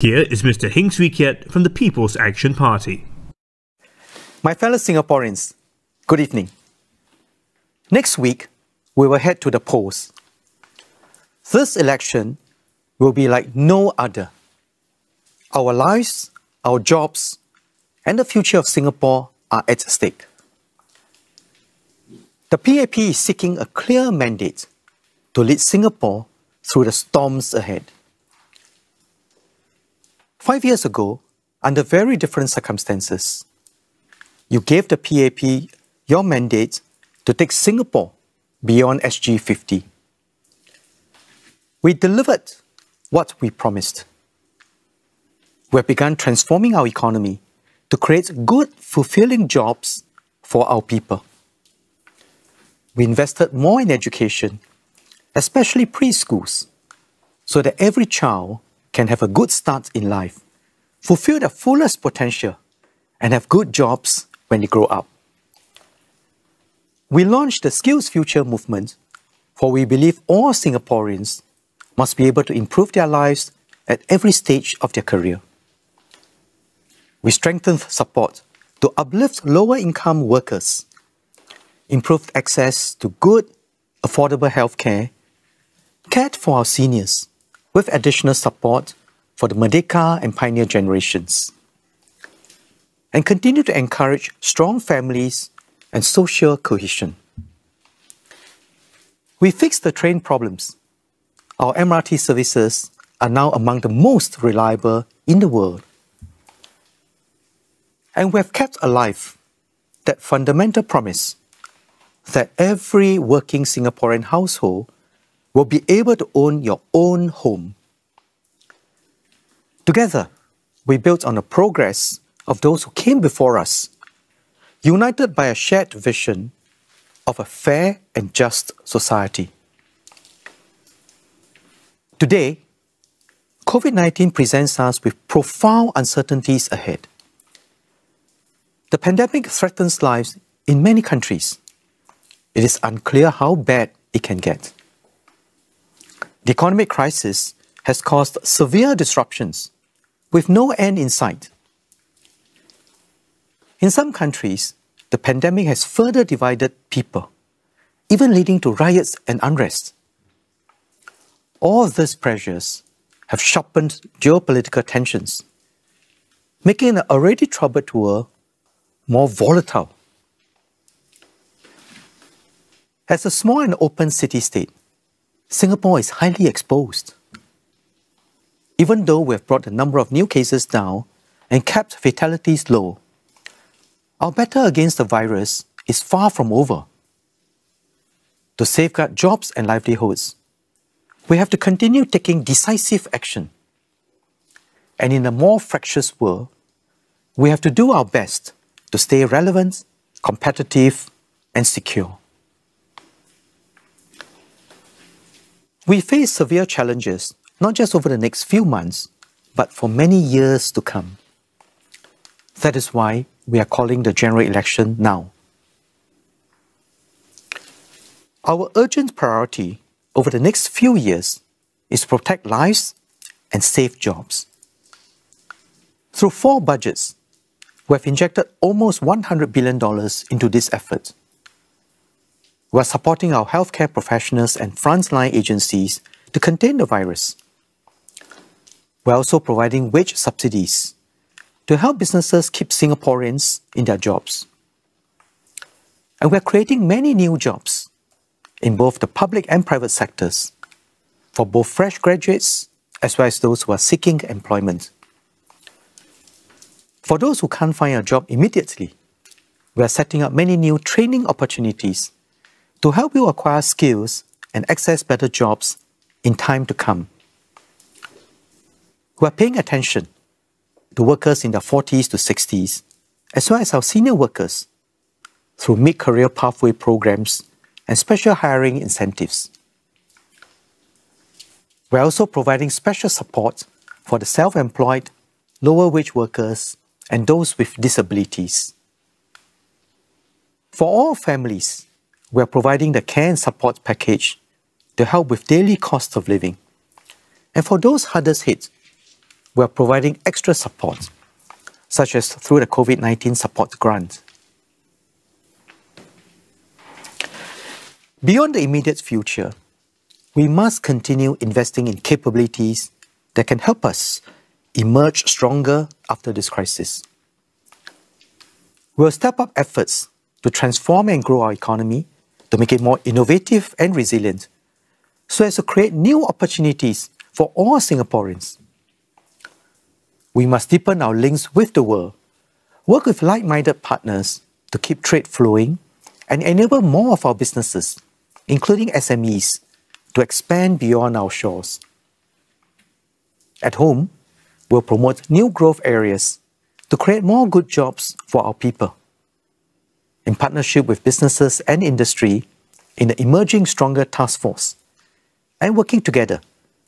Here is Mr. Heng Keat from the People's Action Party. My fellow Singaporeans, good evening. Next week, we will head to the polls. This election will be like no other. Our lives, our jobs, and the future of Singapore are at stake. The PAP is seeking a clear mandate to lead Singapore through the storms ahead. 5 years ago, under very different circumstances, you gave the PAP your mandate to take Singapore beyond GE2020. We delivered what we promised. We have begun transforming our economy to create good, fulfilling jobs for our people. We invested more in education, especially preschools, so that every child can have a good start in life, fulfill their fullest potential, and have good jobs when they grow up. We launched the Skills Future movement, for we believe all Singaporeans must be able to improve their lives at every stage of their career. We strengthened support to uplift lower-income workers, improved access to good, affordable healthcare, cared for our seniors, with additional support for the Merdeka and Pioneer generations, and continue to encourage strong families and social cohesion. We fixed the train problems. Our MRT services are now among the most reliable in the world. And we have kept alive that fundamental promise that every working Singaporean household will be able to own your own home. Together, we built on the progress of those who came before us, united by a shared vision of a fair and just society. Today, COVID-19 presents us with profound uncertainties ahead. The pandemic threatens lives in many countries. It is unclear how bad it can get. The economic crisis has caused severe disruptions with no end in sight. In some countries, the pandemic has further divided people, even leading to riots and unrest. All these pressures have sharpened geopolitical tensions, making an already troubled world more volatile. As a small and open city-state, Singapore is highly exposed. Even though we have brought the number of new cases down and kept fatalities low, our battle against the virus is far from over. To safeguard jobs and livelihoods, we have to continue taking decisive action. And in a more fractious world, we have to do our best to stay relevant, competitive, and secure. We face severe challenges, not just over the next few months, but for many years to come. That is why we are calling the general election now. Our urgent priority over the next few years is to protect lives and save jobs. Through 4 budgets, we have injected almost $100 billion into this effort. We are supporting our healthcare professionals and frontline agencies to contain the virus. We are also providing wage subsidies to help businesses keep Singaporeans in their jobs. And we are creating many new jobs in both the public and private sectors for both fresh graduates as well as those who are seeking employment. For those who can't find a job immediately, we are setting up many new training opportunities to help you acquire skills and access better jobs in time to come. We are paying attention to workers in their 40s to 60s, as well as our senior workers, through mid-career pathway programs and special hiring incentives. We are also providing special support for the self-employed, lower-wage workers and those with disabilities. For all families, we are providing the care and support package to help with daily cost of living. And for those hardest hit, we are providing extra support, such as through the COVID-19 support grant. Beyond the immediate future, we must continue investing in capabilities that can help us emerge stronger after this crisis. We'll step up efforts to transform and grow our economy to make it more innovative and resilient, so as to create new opportunities for all Singaporeans. We must deepen our links with the world, work with like-minded partners to keep trade flowing, and enable more of our businesses, including SMEs, to expand beyond our shores. At home, we'll promote new growth areas to create more good jobs for our people. In partnership with businesses and industry in the Emerging Stronger Task Force, and working together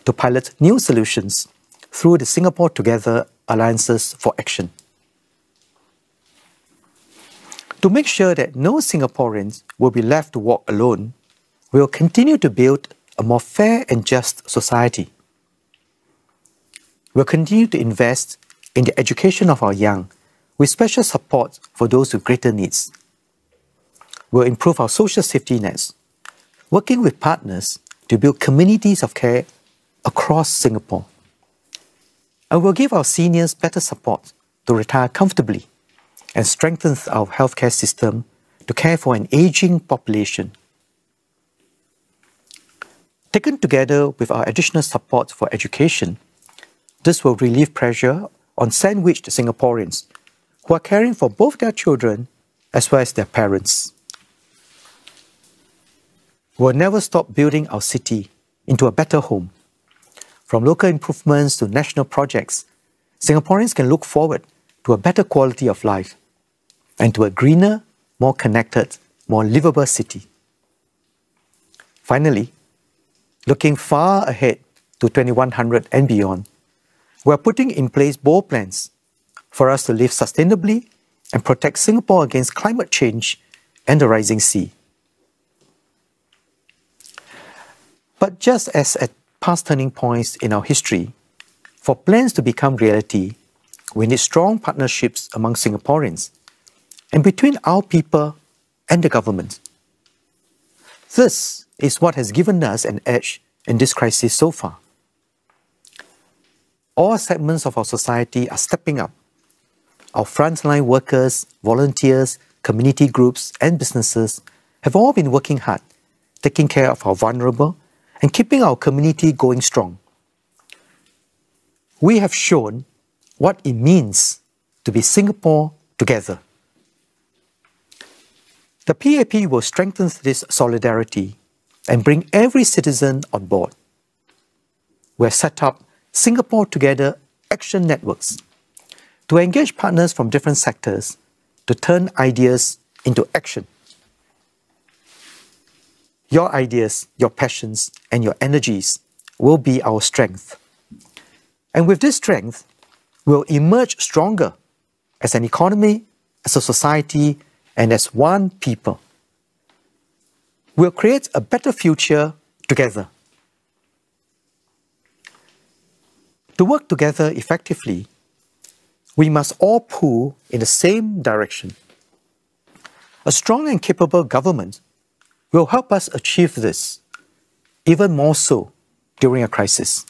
to pilot new solutions through the Singapore Together Alliances for Action. To make sure that no Singaporeans will be left to walk alone, we will continue to build a more fair and just society. We'll continue to invest in the education of our young, with special support for those with greater needs. We'll improve our social safety nets, working with partners to build communities of care across Singapore. And we'll give our seniors better support to retire comfortably and strengthen our healthcare system to care for an aging population. Taken together with our additional support for education, this will relieve pressure on sandwiched Singaporeans who are caring for both their children as well as their parents. We'll never stop building our city into a better home. From local improvements to national projects, Singaporeans can look forward to a better quality of life and to a greener, more connected, more livable city. Finally, looking far ahead to 2100 and beyond, we are putting in place bold plans for us to live sustainably and protect Singapore against climate change and the rising sea. But just as at past turning points in our history, for plans to become reality, we need strong partnerships among Singaporeans and between our people and the government. This is what has given us an edge in this crisis so far. All segments of our society are stepping up. Our frontline workers, volunteers, community groups, and businesses have all been working hard, taking care of our vulnerable and keeping our community going strong. We have shown what it means to be Singapore together. The PAP will strengthen this solidarity and bring every citizen on board. We have set up Singapore Together Action Networks to engage partners from different sectors to turn ideas into action. Your ideas, your passions, and your energies will be our strength. And with this strength, we'll emerge stronger as an economy, as a society, and as one people. We'll create a better future together. To work together effectively, we must all pull in the same direction. A strong and capable government will help us achieve this, even more so during a crisis.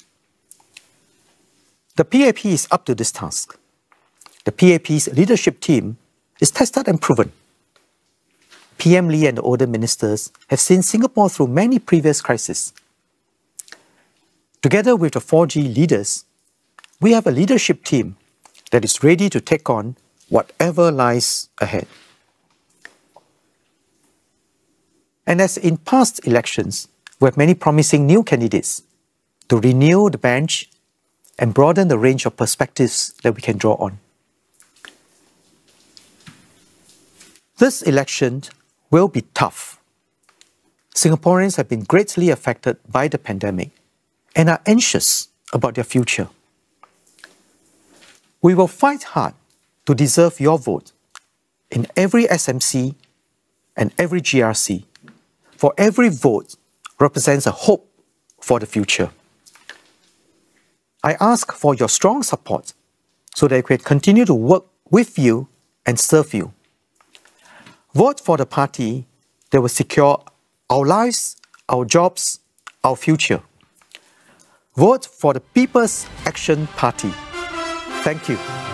The PAP is up to this task. The PAP's leadership team is tested and proven. PM Lee and the older ministers have seen Singapore through many previous crises. Together with the 4G leaders, we have a leadership team that is ready to take on whatever lies ahead. And as in past elections, we have many promising new candidates to renew the bench and broaden the range of perspectives that we can draw on. This election will be tough. Singaporeans have been greatly affected by the pandemic and are anxious about their future. We will fight hard to deserve your vote in every SMC and every GRC, for every vote represents a hope for the future. I ask for your strong support so that we can continue to work with you and serve you. Vote for the party that will secure our lives, our jobs, our future. Vote for the People's Action Party. Thank you.